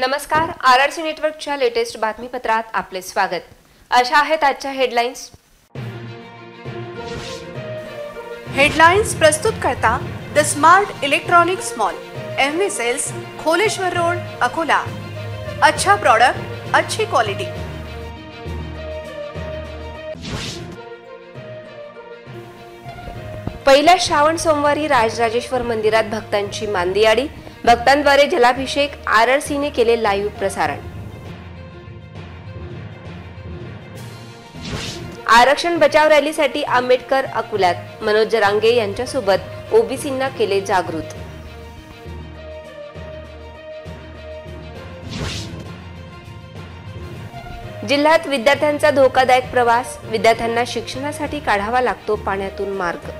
नमस्कार, आरआरसी नेटवर्कच्या लेटेस्ट बातमीपत्रात आपले स्वागत। अशा आहेत आजच्या हेडलाईन्स। हेडलाइन्स प्रस्तुत करता the smart electronics mall, MV sales, Kholeshwar road, Akola. अच्छा प्रोडक्ट, अच्छी क्वालिटी। पहिल्या श्रावण सोमवारी राजराजेश्वर मंदिरात भक्तांची मांदियाळी, भक्तांद्वारे जलाभिषेक, आरआरसीने केले लाईव्ह प्रसारण। आरक्षण बचाव रॅलीसाठी आंबेडकर अकोल्यात, मनोज जरांगे यांच्यासोबत ओबीसींना केले जागृत। जिल्ह्यात विद्यार्थ्यांचा धोकादायक प्रवास, विद्यार्थ्यांना शिक्षणासाठी काढावा लागतो पाण्यातून मार्ग।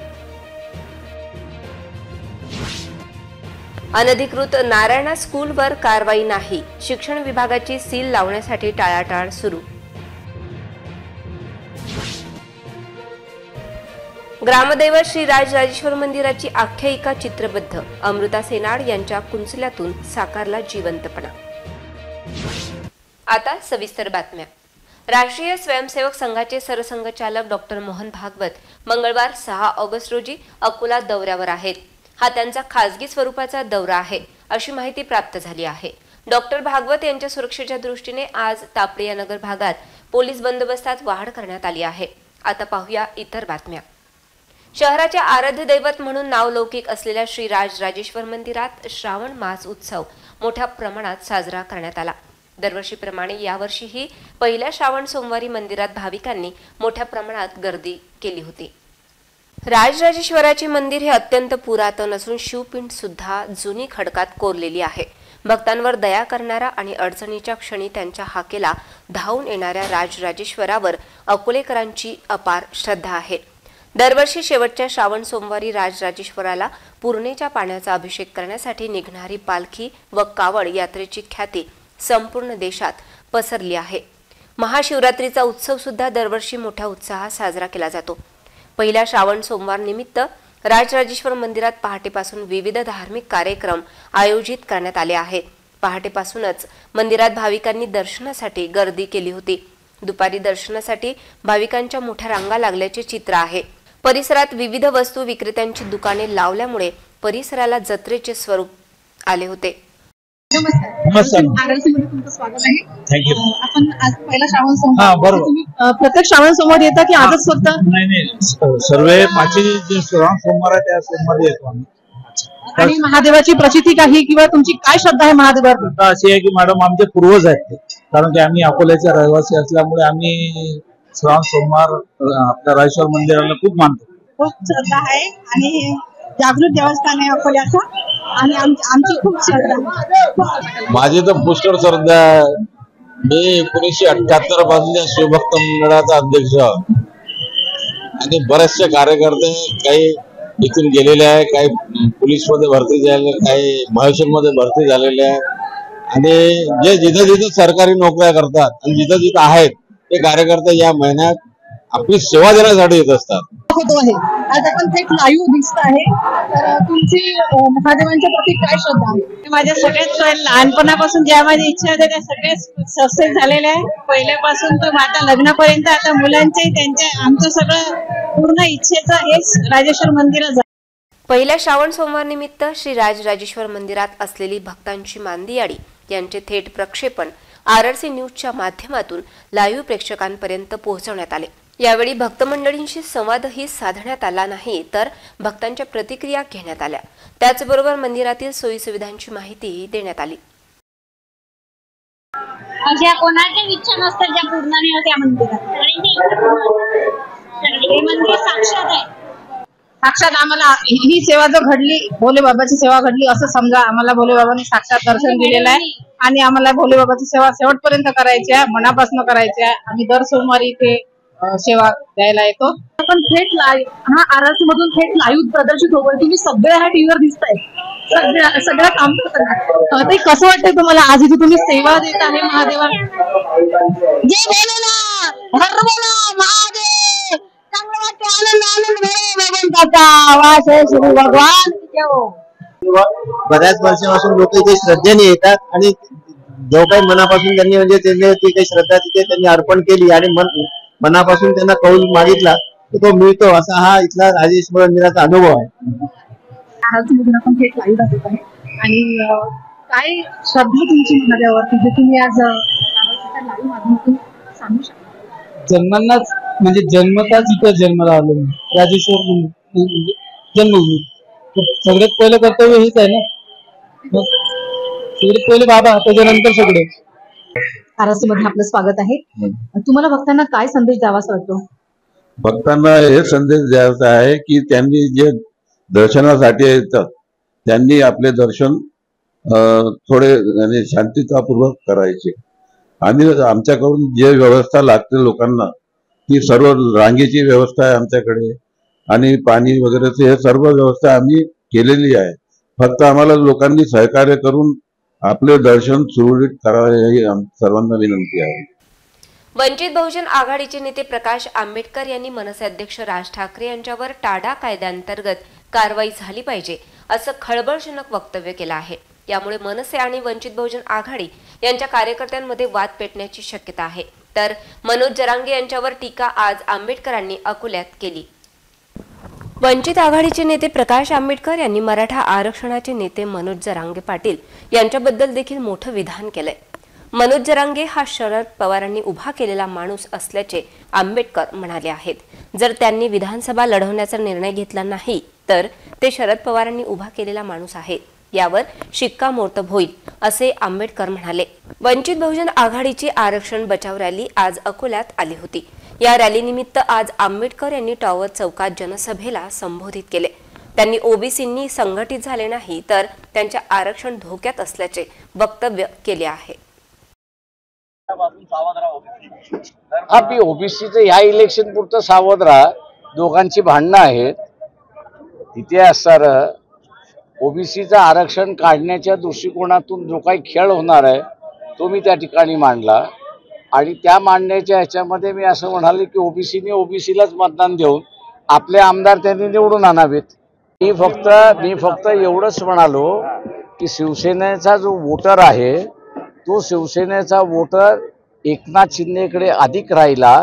अनधिकृत नारायणा स्कूलवर कारवाई नाही, शिक्षण विभागाची सील लावण्यासाठी टाळाटाळ सुरू। ग्रामदैवत श्री राजराजेश्वर मंदिराची आख्यायिका चित्रबद्ध, अमृता सेनाड यांच्या कुंचल्यातून साकारला जिवंतपणा। आता सविस्तर बातम्या। राष्ट्रीय स्वयंसेवक संघाचे सरसंघचालक डॉक्टर मोहन भागवत मंगळवार 6 ऑगस्ट रोजी अकोला दौऱ्यावर आहेत। हा त्यांचा खासगी स्वरूपाचा दौरा आहे अशी माहिती प्राप्त झाली आहे। डॉक्टर भागवत यांच्या सुरक्षेच्या दृष्टीने आज तापडिया नगर भागात पोलीस बंदोबस्तात वाढ करण्यात आली आहे। आता पाहूया इतर बातम्या। शहराचे आराध्य दैवत म्हणून नावलौकिक असलेल्या श्री राजराजेश्वर मंदिरात श्रावण मास उत्सव मोठ्या प्रमाणात साजरा करण्यात आला। दरवर्षीप्रमाणे यावर्षीही पहिल्या श्रावण सोमवारी मंदिरात भाविकांनी मोठ्या प्रमाणात गर्दी केली होती। राजराजेश्वराचे मंदिर हे अत्यंत पुरातन असून शिवपिंड सुद्धा जुनी खडकात कोरलेली आहे। भक्तांवर दया करणारा आणि अडचणीच्या क्षणी त्यांच्या हाकेला धावून येणाऱ्या राजराजेश्वरावर अकोलेकरांची अपार श्रद्धा आहे। दरवर्षी शेवटच्या श्रावण सोमवारी राजराजेश्वराला पूर्णेच्या पाण्याचा अभिषेक करण्यासाठी निघणारी पालखी व कावड यात्रेची ख्याती संपूर्ण देशात पसरली आहे। महाशिवरात्रीचा उत्सव सुद्धा दरवर्षी मोठ्या उत्साहात साजरा केला जातो। पहिल्या श्रावण सोमवार निमित्त राजराजेश्वर मंदिरात पहाटेपासून विविध धार्मिक कार्यक्रम आयोजित करण्यात आले आहेत। पहाटेपासूनच मंदिरात भाविकांनी दर्शनासाठी गर्दी केली होती। दुपारी दर्शनासाठी भाविकांच्या मोठ्या रांगा लागल्याचे चित्र आहे। परिसरात विविध वस्तू विक्रेत्यांची दुकाने लावल्यामुळे परिसराला जत्रेचे स्वरूप आले होते। नमस्कार, आरआरसी मध्ये तुमचं स्वागत आहे। थँक्यू। आपण आज पहिला श्रावण सोमवार, बरोबर। तुम्ही प्रत्येक श्रावण सोमवार येता की आजच फक्त? नाही, सर्व पाचही जे श्रावण सोमवार आहे त्या सोमवारी येतो आम्ही। आणि महादेवाची प्रचिती काही किंवा तुमची काय श्रद्धा आहे महादेवावर? अशी आहे की मॅडम आमचे पूर्वज आहेत ते, कारण की आम्ही अकोल्याचे रहिवासी असल्यामुळे आम्ही श्रावण सोमवार आपल्या राजेश्वर मंदिराला खूप मानतो। खूप श्रद्धा आहे आणि जागृत देवस्थान आहे अकोल्याचा आणि आमची खूप श्रद्धा। माझी तर पुष्कळ श्रद्धा आहे। मी 1978 पासून शिवभक्त मंडळाचा अध्यक्ष आणि बरेचसे कार्यकर्ते काही इथून गेलेले आहे, काही पोलीस मध्ये भरती झालेले, काही महसूल मध्ये भरती झालेले आहे आणि जे जिथं जिथं सरकारी नोकऱ्या करतात आणि जिथं जिथं आहेत ते कार्यकर्ते या महिन्यात आपली सेवा देण्यासाठी येत असतात। आज आपण थेट लाईव्ह दिसत आहे, तर तुमची महादेवांच्या प्रती काय श्रद्धा आहे? माझ्या सगळ्यात लहानपणापासून ज्या माझ्या इच्छा होत्या त्या सगळ्या सक्सेस झालेल्या आहे। पहिल्यापासून तर आता लग्नापर्यंत आता मुलांचे त्यांच्या आमचं सगळं पूर्ण इच्छेचं हेच राजेश्वर मंदिरात। पहिल्या श्रावण सोमवार निमित्त श्री राजराजेश्वर मंदिरात असलेली भक्तांची मांदियाळी यांचे थेट प्रक्षेपण आरआरसी न्यूजच्या माध्यमातून लाईव्ह प्रेक्षकांपर्यंत पोहोचवण्यात आले। यावेळी भक्त मंडळींशी संवादही साधण्यात आला नाही, तर भक्तांच्या प्रतिक्रिया घेण्यात आल्या। त्याचबरोबर मंदिरातील सोयी सुविधांची माहितीही देण्यात आली। ज्या कोणाच्या इच्छा नसतात ज्या पूर्ण नाही होत्या मंदिरात, हे मंदिर साक्षात आहे। साक्षात आम्हाला ही सेवा जर घडली, भोले बाबाची सेवा घडली असं समजा, आम्हाला भोले बाबांनी साक्षात दर्शन दिलेलं आहे आणि आम्हाला भोले बाबाची सेवा शेवटपर्यंत करायची आहे, मनापासून करायची आहे। आम्ही दर सोमवारी इथे सेवा द्यायला येतो। आपण थेट लाईव्ह हा आरआरसी मधून थेट लाईव्ह प्रदर्शित होतोय, तुम्ही सगळे ह्या टीव्हीवर दिसताय, सगळं काम करताय। ते कसं वाटतंय तुम्हाला आज इथे तुम्ही सेवा देत आहे महादेवा? जय भोलेनाथ, हर बोला महादेव, चांगलं वाटतं, आनंद आनंद भरे भगवंताचा वास आहे, श्री भगवान की जय हो। बऱ्याच वर्षापासून लोक इथे श्रद्धेने येतात आणि जो काही मनापासून त्यांनी म्हणजे ती काही श्रद्धा तिथे त्यांनी अर्पण केली आणि मनापासून त्यांना कौल मागितला तर तो मिळतो, असा हा इथला राजेश मंदिराचा अनुभव आहे. आराधीमधून आपण थेट लाईव्ह दाखवत आहे आणि काय श्रद्धा तुमची महादेवावरती जे तुम्ही आज लाईव्ह माध्यमातून सांगू शकता? जन्मांनाच म्हणजे जन्मताच इथं जन्माला आलो मी, राजेश्वर म्हणजे जन्मभूमी. सगळ्यात पहिलं कर्तव्य हेच आहे ना, सगळ्यात पहिले बाबा, त्याच्यानंतर सगळे. आरसीमध्ये आपलं स्वागत आहे. तुम्हाला भक्तांना काय संदेश द्यावासा वाटतो? भक्तांना हे संदेश द्यायचा आहे की त्यांनी जे दर्शनासाठी येतात त्यांनी आपले दर्शन थोडे शांततापूर्वक करायचे आणि आमच्याकडून जे व्यवस्था लागते लोकांना ती सर्व रांगेची व्यवस्था आहे आमच्याकडे आणि पाणी वगैरेची हे सर्व व्यवस्था आम्ही केलेली आहे. फक्त आम्हाला लोकांनी सहकार्य करून आपले दर्शन सुरळीत करावे ही सर्वांना विनंती आहे. वंचित बहुजन आघाडीचे नेते प्रकाश आंबेडकर यांनी मनसे अध्यक्ष राज ठाकरे यांच्यावर टाडा कायद्याअंतर्गत कारवाई झाली पाहिजे असं खळबळजनक वक्तव्य केलं आहे. यामुळे मनसे आणि वंचित बहुजन आघाडी यांच्या कार्यकर्त्यांमध्ये वाद पेटण्याची शक्यता आहे. तर मनोज जरांगे यांच्यावर टीका आज आंबेडकरांनी अकोल्यात केली. वंचित आघाडीचे नेते प्रकाश आंबेडकर यांनी मराठा आरक्षणाचे नेते मनोज जरांगे पाटील यांच्याबद्दल देखील मोठं विधान केलंय. मनोज जरांगे हा शरद पवारांनी उभा केलेला माणूस असल्याचे आंबेडकर म्हणाले आहेत. जर त्यांनी विधानसभा लढवण्याचा निर्णय घेतला नाही तर ते शरद पवारांनी उभा केलेला माणूस आहे, यावर शिक्कामोर्तब होईल असे आंबेडकर म्हणाले. वंचित बहुजन आघाडीची आरक्षण बचाव रॅली आज अकोल्यात आली होती. या रॅलीनिमित्त आज आंबेडकर यांनी टॉवर चौकात जनसभेला संबोधित केले. त्यांनी ओबीसींनी संघटित झाले नाही तर त्यांचे आरक्षण धोक्यात असल्याचे वक्तव्य केले आहे. आपली ओबीसीचं ह्या इलेक्शन पुरतं सावध राहा. दोघांची भांडणं आहेत तिथे असणार. ओबीसीचं आरक्षण काढण्याच्या दृष्टिकोनातून जो काही खेळ होणार आहे तो मी त्या ठिकाणी मांडला आणि त्या मांडण्याच्या ह्याच्यामध्ये मी असं म्हणाले की ओबीसीने ओबीसीलाच मतदान देऊन आपले आमदार त्यांनी निवडून आणावेत. मी फक्त एवढंच म्हणालो की शिवसेनेचा जो वोटर आहे तो शिवसेनेचा वोटर एकनाथ शिंदेकडे अधिक राहिला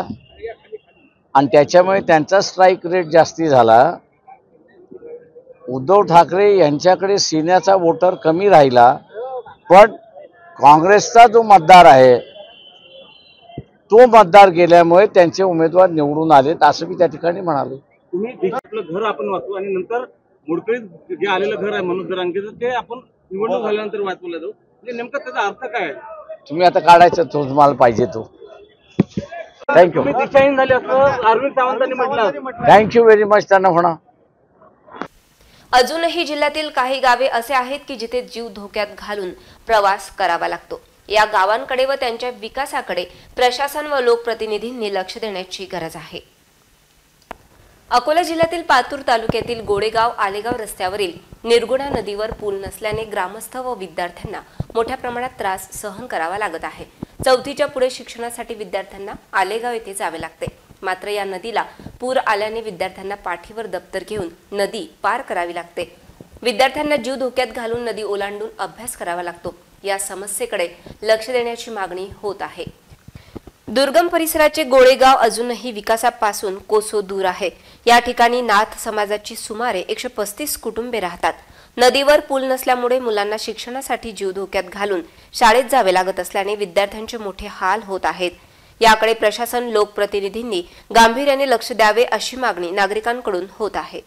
आणि त्याच्यामुळे त्यांचा स्ट्राईक रेट जास्ती झाला. उद्धव ठाकरे यांच्याकडे सेनेचा वोटर कमी राहिला, पण काँग्रेसचा जो मतदार आहे तो मतदार गेल्यामुळे त्यांचे उमेदवार निवडून आलेत असं मी त्या ठिकाणी म्हणालो. तुम्ही आपलं घर आपण वाचू आणि नंतर मुडकळीत जे आलेलं घर आहे मनोज जरांगेचं ते आपण निवडणूक झाल्यानंतर वाचवलं जाऊ, म्हणजे नेमका त्याचा अर्थ काय आहे? तुम्ही आता काढायचं तो तुम्हाला पाहिजे तो. थँक्यू. दिशाहीन झाले असं अरविंद सावंतांनी म्हटलं. Thank you very much. त्यांना म्हणा. अजूनही जिल्ह्यातील काही गावे असे आहेत की जिथे जीव धोक्यात घालून प्रवास करावा लागतो. या गावांकडे व त्यांच्या विकासाकडे प्रशासन व लोकप्रतिनिधींनी लक्ष देण्याची गरज आहे. अकोला जिल्ह्यातील पातूर तालुक्यातील गोडेगाव आलेगाव रस्त्यावरील निर्गुणा नदीवर पूल नसल्याने ग्रामस्थ व विद्यार्थ्यांना मोठ्या प्रमाणात त्रास सहन करावा लागत आहे. 4थीच्या पुढे शिक्षणासाठी विद्यार्थ्यांना आलेगाव येथे जावे लागते. मात्र या नदीला पूर आल्याने विद्यार्थ्यांना पाठीवर दप्तर घेऊन नदी पार करावी लागते. विद्यार्थ्यांना जीव धोक्यात घालून नदी ओलांडून अभ्यास करावा लागतो. या समस्येकडे लक्ष देण्याची मागणी होत आहे. दुर्गम परिसराचे गोळेगाव अजूनही विकासापासून कोसो दूर आहे. या ठिकाणी नाथ समाजाची सुमारे 135 कुटुंबे राहतात. नदीवर पूल नसल्यामुळे मुलांना शिक्षणासाठी जीव धोक्यात घालून शाळेत जावे लागत असल्याने विद्यार्थ्यांचे मोठे हाल होत आहेत. याकडे प्रशासन लोकप्रतिनिधींनी गांभीर्याने लक्ष द्यावे अशी मागणी नागरिकांकडून होत आहे.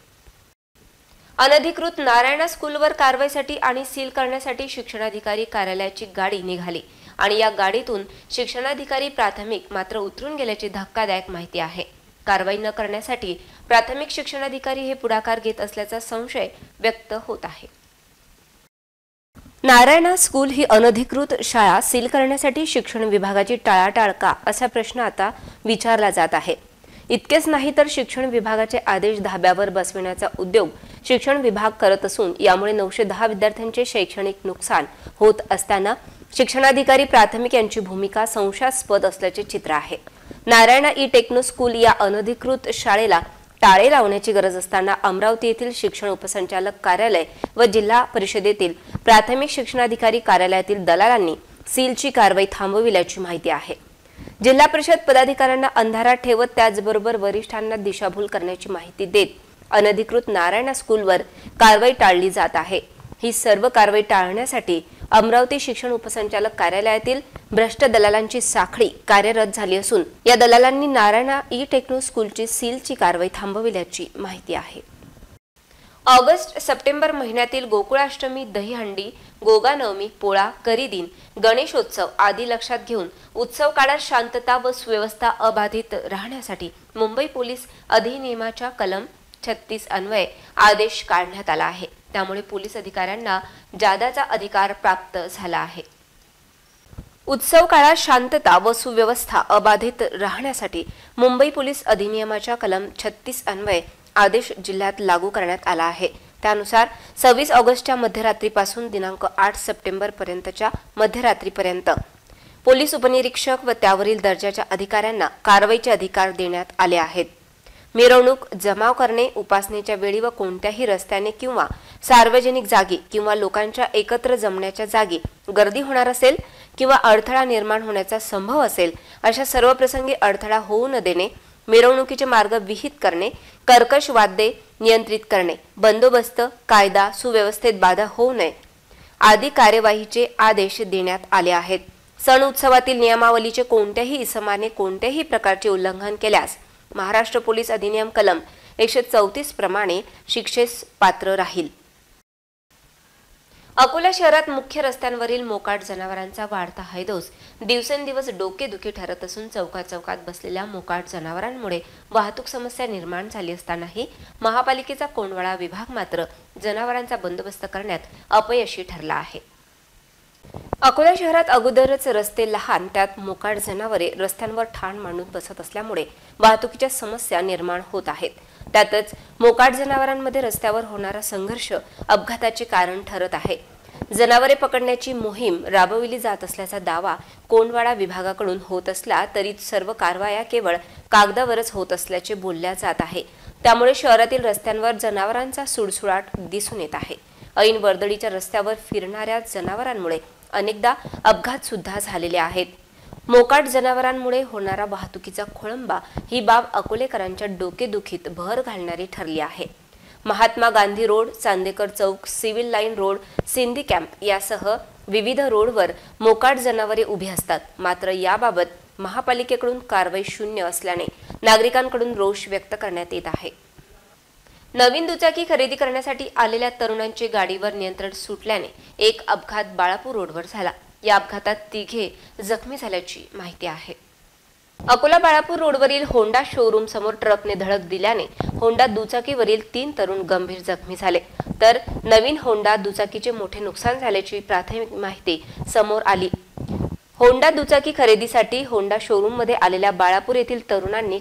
अनधिकृत नारायणा स्कूलवर कारवाईसाठी आणि सील करण्यासाठी शिक्षणाधिकारी कार्यालयाची गाडी निघाली आणि या गाडीतून शिक्षणाधिकारी प्राथमिक मात्र उतरून गेल्याची धक्कादायक माहिती आहे. कारवाई न करण्यासाठी प्राथमिक शिक्षणाधिकारी हे पुढाकार घेत असल्याचा संशय व्यक्त होत आहे. नारायणा स्कूल ही अनधिकृत शाळा सील करण्यासाठी शिक्षण विभागाची टाळाटाळ का असा प्रश्न आता विचारला जात आहे. इतकेच नाही तर शिक्षण विभागाचे आदेश धाब्यावर बसविण्याचा उद्योग शिक्षण विभाग करत असून यामुळे 910 विद्यार्थ्यांचे शैक्षणिक नुकसान होत असताना शिक्षणाधिकारी प्राथमिक यांची भूमिका संशयास्पद असल्याचे चित्र आहे. नारायणा ई टेक्नो स्कूल या अनधिकृत शाळेला टाळे लावण्याची गरज असताना अमरावती येथील शिक्षण उपसंचालक कार्यालय व जिल्हा परिषदेतील प्राथमिक शिक्षणाधिकारी कार्यालयातील दलालांनी सीलची कारवाई थांबविल्याची माहिती आहे। जिल्हा परिषद पदाधिकाऱ्यांना अंधारात ठेवत त्याचबरोबर वरिष्ठांना दिशाभूल करण्याची माहिती देत अनधिकृत नारायणा स्कूलवर कारवाई टाळली जात आहे। ही सर्व कारवाई टाळण्यासाठी अमरावती शिक्षण उपसंचालक कार्यालयातील भ्रष्ट दलालांची साखळी कार्यरत झाली असून या दलालांनी नारायणा ई टेक्नो स्कूलची सीलची कारवाई थांबविल्याची माहिती आहे। ऑगस्ट सप्टेंबर महिन्यातील गोकुळाष्टमी, दहीहंडी, गोगा नवमी, पोळा, करीदिन, गणेशोत्सव आदी लक्षात घेऊन उत्सव काळात शांतता व सुव्यवस्था अबाधित राहण्यासाठी मुंबई पोलीस अधिनियमाच्या कलम 36 अन्वये आदेश काढण्यात आला आहे। त्यामुळे पोलीस अधिकाऱ्यांना जादाचा अधिकार प्राप्त झाला आहे। उत्सव काळात शांतता व सुव्यवस्था अबाधित राहण्यासाठी मुंबई पोलीस अधिनियमाच्या कलम 36 अन्वये आदेश जिल्ह्यात लागू करण्यात आला आहे। त्यानुसार 26 ऑगस्टच्या मध्यरात्रीपासून दिनांक 8 सप्टेंबर पर्यंतच्या मध्यरात्रीपर्यंत पोलीस उपनिरीक्षक व त्यावरील दर्जाच्या अधिकाऱ्यांना कारवाईचे अधिकार देण्यात आले आहेत। मिरवणूक, जमाव करणे, उपासनेच्या वेळी व कोणत्याही रस्त्याने किंवा सार्वजनिक जागी किंवा लोकांच्या एकत्र जमण्याच्या जागी गर्दी होणार असेल किंवा अडथळा निर्माण होण्याचा संभव असेल अशा सर्व प्रसंगी अडथळा होऊ न देणे, मिरवणुकीचे मार्ग विहित करणे, कर्कश वाद्ये नियंत्रित करणे, बंदोबस्त, कायदा सुव्यवस्थेत बाधा होऊ नये आदी कार्यवाहीचे आदेश देण्यात आले आहेत। सण उत्सवातील नियमावलीचे कोणत्याही इसमाने कोणत्याही प्रकारचे उल्लंघन केल्यास महाराष्ट्र पोलीस अधिनियम कलम 134 प्रमाणे शिक्षेस पात्र राहील। अकोला शहरात मुख्य रस्त्यांवरील मोकाट जनावरांचा वाढता हैदोस दिवसेंदिवस डोकेदुखी ठरत असून चौकात बसलेल्या मोकाट जनावरांमुळे वाहतूक समस्या निर्माण झाली असतानाही महापालिकेचा कोंडवाडा विभाग मात्र जनावरांचा बंदोबस्त करण्यात अपयशी ठरला आहे। अकोला शहरात अगोदरच रस्ते लहान, त्यात मोकाट जनावरे रस्त्यांवर ठाण मांडून बसत असल्यामुळे वाहतुकीच्या समस्या निर्माण होत आहेत। त्यातच मोकाट जनावरांमध्ये रस्त्यावर होणारा संघर्ष अपघाताचे कारण ठरत आहे। जनावरे पकडण्याची मोहीम राबविली जात असल्याचा दावा कोंडवाडा विभागाकडून होत असला तरी सर्व कारवाया केवळ कागदावरच होत असल्याचे बोलल्या जात आहे। त्यामुळे शहरातील रस्त्यांवर जनावरांचा सुळसुळाट दिसून येत आहे। ऐन वर्दळीच्या रस्त्यावर फिरणाऱ्या जनावरांमुळे अनेकदा अपघात सुद्धा झालेले आहेत। मोकाट जनावरांमुळे होणारा वाहतुकीचा खोळंबा ही बाब अकोलेकरांच्या डोकेदुखीत भर घालणारी ठरली आहे। Mahatma Gandhi road, Chandekar Chowk, civil line road, Sindhi camp यासह विविध रोडवर मोकाट जनावरे उभी असतात। मात्र याबाबत महापालिकेकडून कारवाई शून्य असल्याने नागरिकांकडून रोष व्यक्त करण्यात येत आहे। नवीन दुचाकी खरेदी करण्यासाठी आलेल्या तरुणांचे गाडीवर नियंत्रण सुटल्याने एक अपघात बाळापूर रोडवर झाला। या अपघातात तिघे जखमी झाल्याची माहिती आहे। अकोला बाळापूर रोडवरील होंडा शोरूम समोर ट्रकने धडक दिल्याने होंडा दुचाकीवरील 3 तरुण गंभीर जखमी झाले, तर नवीन होंडा दुचाकीचे मोठे नुकसान झाल्याची प्राथमिक माहिती समोर आली। होंडा दुचाकी खरेदीसाठी होंडा शोरूम मध्ये आलेल्या बाळापूर येथील तरुणांनी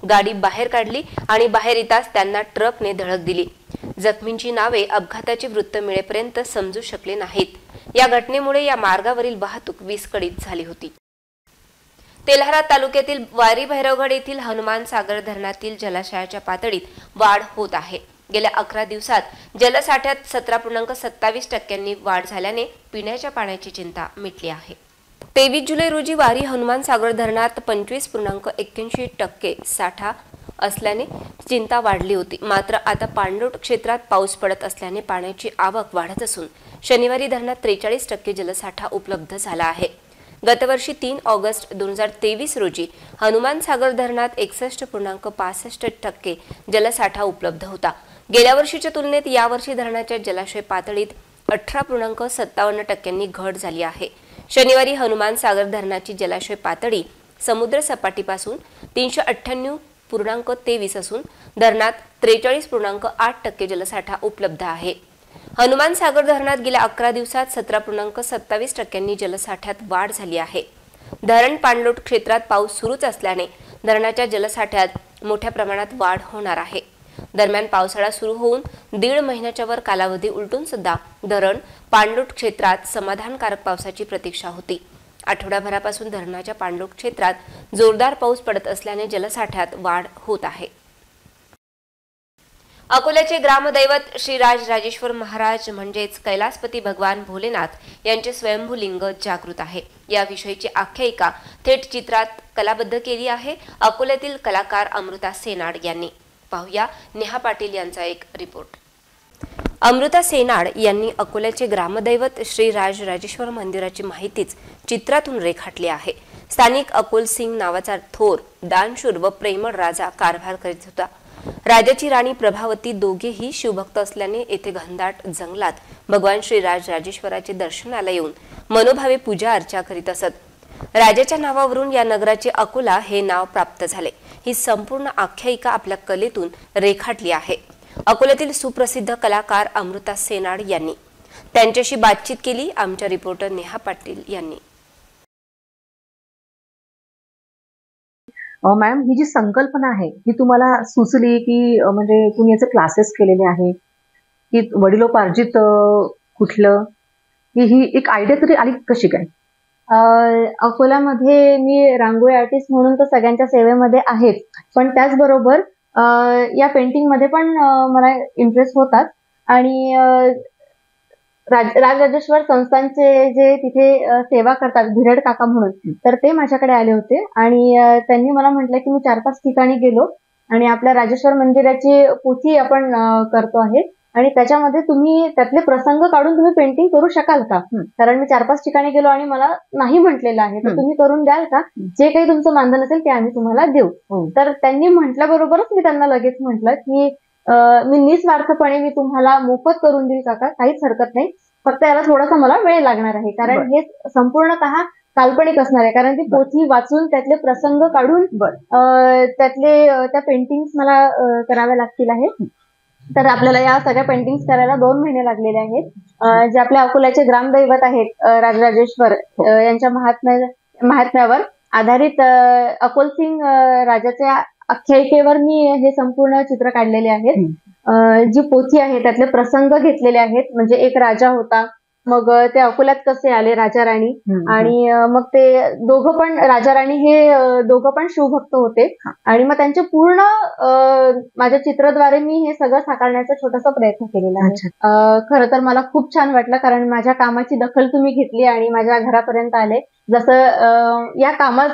गाडी बाहेर काढली आणि बाहेर येताच त्यांना ट्रकने धडक दिली। जखमींची नावे अपघाताचे वृत्त मिळेपर्यंत समजू शकले नाहीत। या घटनेमुळे या मार्गावरील वाहतूक विस्कळीत झाली होती। तेल्हारा तालुक्यातील वारी भैरवगड येथील हनुमान सागर धरणातील जलाशयाच्या पातळीत वाढ होत आहे। गेल्या 11 दिवसात जलसाठ्यात 17.27% वाढ झाल्याने पिण्याच्या पाण्याची चिंता मिटली आहे। 23 जुलै रोजी वारी हनुमान सागर धरणात 25.81% साठा असल्याने चिंता वाढली होती। मात्र आता पाणलोट क्षेत्रात पाऊस पडत असल्याने पाण्याची आवक वाढत असून शनिवारी धरणात 43% जलसाठा उपलब्ध झाला आहे। गतवर्षी 3 ऑगस्ट 2023 रोजी हनुमान सागर धरणात 61.65% जलसाठा उपलब्ध होता। गेल्या वर्षीच्या तुलनेत यावर्षी धरणाच्या जलाशय पातळीत 18.57% घट झाली आहे। शनिवारी हनुमान सागर धरणाची जलाशय पातळी समुद्र सपाटीपासून 398.23 असून धरणात 43.8% जलसाठा उपलब्ध आहे। हनुमान सागर धरणात गेल्या 11 दिवसात 17.27% जलसाठ्यात वाढ झाली आहे। धरण पाणलोट क्षेत्रात पाऊस सुरूच असल्याने धरणाच्या जलसाठ्यात मोठ्या प्रमाणात वाढ होणार आहे। दरम्यान पावसाळा सुरू होऊन 1.5 महिन्याच्या वर कालावधी उलटून सुद्धा धरण पाणलोट क्षेत्रात समाधानकारक पावसाची प्रतीक्षा होती। आठवडाभरापासून धरणाच्या पाणलोट क्षेत्रात जोरदार पाऊस पडत असल्याने जलसाठ्यात वाढ होत आहे। अकोल्याचे ग्रामदैवत श्री राजराजेश्वर महाराज म्हणजेच कैलासपती भगवान भोलेनाथ यांचे स्वयंभू लिंग जागृत आहे। याविषयीची आख्यायिका थेट चित्रात कलाबद्ध केली आहे अकोल्यातील कलाकार अमृता सेनाड यांनी। पाहूया नेहा पाटील यांचा एक रिपोर्ट। अमृता सेनाड यांनी अकोल्याचे ग्रामदैवत श्री राजराजेश्वर मंदिराची माहितीच चित्रातून रेखाटली आहे। स्थानिक अकोल सिंग नावाचा थोर, दानशूर व प्रेमळ राजा कारभार करीत होता। राजाची राणी प्रभावती दोघेही शिवभक्त असल्याने येथे घनदाट जंगलात भगवान श्री राजराजेश्वराचे दर्शनाला येऊन मनोभावे पूजा अर्चा करीत असत। राजाच्या नावावरून या नगराचे अकोला हे नाव प्राप्त झाले। ही संपूर्ण आख्यायिका आपल्या कलेतून रेखाटली आहे। अकोल्यातील सुप्रसिद्ध कलाकार अमृता सेनाड यांनी त्यांच्याशी बातचीत केली आमच्या रिपोर्टर नेहा पाटील यांनी। मॅम, ही जी संकल्पना आहे ही तुम्हाला सुचली की म्हणजे तुम्ही याचे क्लासेस केलेले आहे की वडिलोपार्जित कुठलं, की ही एक आयडिया तरी आली कशी काय? अकोल्यामध्ये मी रांगोळी आर्टिस्ट म्हणून तर सगळ्यांच्या सेवेमध्ये आहेच, पण त्याचबरोबर या पेंटिंग मध्ये पण मला इंटरेस्ट होतात आणि राजराजेश्वर संस्थांचे जे तिथे सेवा करतात भिरड काका म्हणून, तर ते माझ्याकडे आले होते आणि त्यांनी मला म्हटलं की मी 4-5 ठिकाणी गेलो आणि आपल्या राजेश्वर मंदिराची पोथी आपण करतो आहे आणि त्याच्यामध्ये तुम्ही त्यातले प्रसंग काढून तुम्ही पेंटिंग करू शकाल का? कारण मी 4-5 ठिकाणी गेलो आणि मला नाही म्हटलेलं आहे, तर तुम्ही करून द्याल का? जे काही तुमचं मानधन असेल ते आम्ही तुम्हाला देऊ। तर त्यांनी म्हटल्याबरोबरच मी त्यांना लगेच म्हटलं की मी निस्वार्थपणे मी तुम्हाला मोफत करून देईल काका, काहीच हरकत नाही, फक्त याला थोडासा मला वेळ लागणार आहे कारण हे संपूर्णतः काल्पनिक असणार आहे। कारण ती पोथी वाचून त्यातले प्रसंग काढून त्या पेंटिंग्स मला कराव्या लागतील आहे। तर आपल्याला या सगळ्या पेंटिंग्स करायला 2 महिने लागलेले आहेत। जे आपल्या अकोल्याचे ग्रामदैवत आहेत राजराजेश्वर यांच्या महात्म्यावर आधारित अकोलसिंग राजाच्या आख्यायिकेवर मी हे संपूर्ण चित्र काढलेले आहेत। जी पोथी आहे त्यातले प्रसंग घेतलेले आहेत, म्हणजे एक राजा होता, मग ते अकोल्यात कसे आले राजा राणी, आणि मग ते दोघं पण राजा राणी हे दोघं पण शिवभक्त होते आणि मग त्यांचे पूर्ण माझ्या चित्राद्वारे मी हे सगळं साकारण्याचा छोटासा प्रयत्न केलेला आहे। खरं तर मला खूप छान वाटलं कारण माझ्या कामाची दखल तुम्ही घेतली आणि माझ्या घरापर्यंत आले। जसं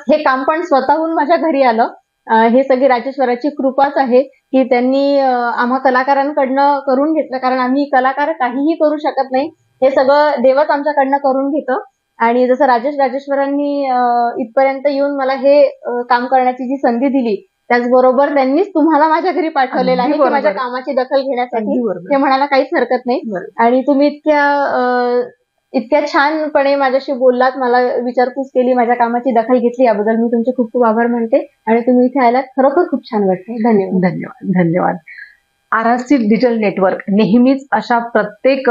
हे काम पण स्वतःहून माझ्या घरी आलं। हे सगळी राजेश्वराची कृपाच आहे की त्यांनी आम्हा कलाकारांकडनं करून घेतलं, कारण आम्ही कलाकार काहीही करू शकत नाही, हे सगळं देवच आमच्याकडनं करून घेतं। आणि जसं राजेश्वरांनी इथपर्यंत येऊन मला हे काम करण्याची जी संधी दिली, त्याचबरोबर त्यांनीच तुम्हाला माझ्या घरी पाठवलेलं आहे की माझ्या कामाची दखल घेण्यासाठी। ते म्हणायला काहीच हरकत नाही आणि तुम्ही इतक्या छानपणे माझ्याशी बोललात, मला विचारपूस केली, माझ्या कामाची दखल घेतली, याबद्दल मी तुमचे खूप खूप आभार मानते आणि तुम्ही इथे आलात, खरोखर खूप छान वाटते। धन्यवाद धन्यवाद धन्यवाद। RRC डिजिटल नेटवर्क नेहमीच अशा प्रत्येक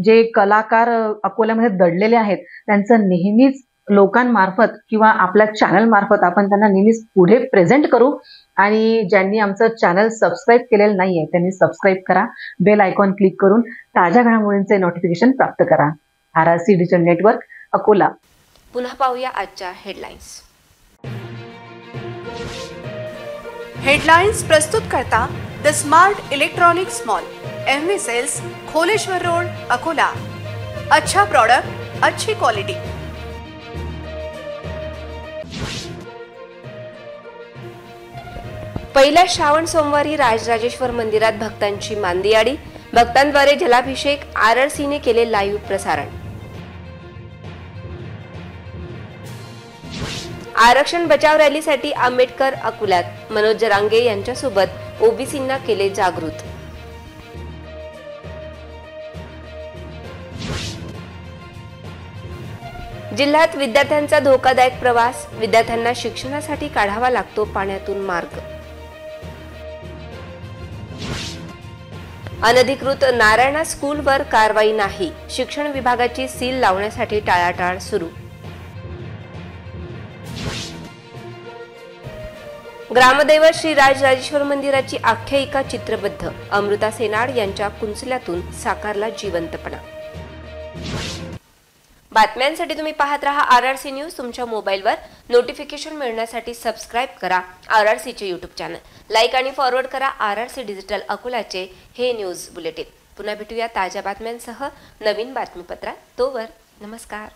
जे कलाकार अकोल्यामध्ये दडलेले आहेत त्यांचं नेहमीच लोकांमार्फत किंवा आपल्या चॅनल मार्फत आपण त्यांना नेहमीच पुढे प्रेझेंट करू आणि ज्यांनी आमचं चॅनल सबस्क्राईब केलेलं नाहीये त्यांनी सबस्क्राईब करा, बेल आयकॉन क्लिक करून ताज्या घडामोडींचे नोटिफिकेशन प्राप्त करा। RRC digital network Akola. पुन्हा पाहूया आजच्या हेडलाईन्स। हेडलाइंस प्रस्तुत करता the smart electronics mall, MV sales, Kholeshwar road, Akola. अच्छा प्रोडक्ट, अच्छी क्वालिटी। पहिल्या श्रावण सोमवारी राजराजेश्वर मंदिरात भक्तांची मांदियाळी, भक्तांद्वारे जलाभिषेक, RRCने केले लाईव्ह प्रसारण। आरक्षण बचाव रॅलीसाठी आंबेडकर अकोल्यात, मनोज जरांगे यांच्यासोबत ओबीसींना केले जागृत। जिल्ह्यात विद्यार्थ्यांचा धोकादायक प्रवास, विद्यार्थ्यांना शिक्षणासाठी काढावा लागतो पाण्यातून मार्ग। अनधिकृत नारायणा स्कूलवर कारवाई नाही, शिक्षण विभागाची सील लावण्यासाठी टाळाटाळ सुरू। ग्रामदैवत श्री राजराजेश्वर मंदिराची आख्यायिका चित्रबद्ध, अमृता सेनाड यांच्या कुंचल्यातून साकारला जिवंतपणा। बातम्यांसाठी तुम्ही पाहत रहा RRC न्यूज. तुमच्या मोबाईलवर नोटिफिकेशन मिळण्यासाठी सबस्क्राईब करा RRCचे YouTube चॅनल. लाईक आणि फॉरवर्ड करा RRC डिजिटल अकोलाचे हे न्यूज बुलेटिन. पुन्हा भेटूया ताज्या बातम्यांसह नवीन बातमीपत्रात. तोवर नमस्कार.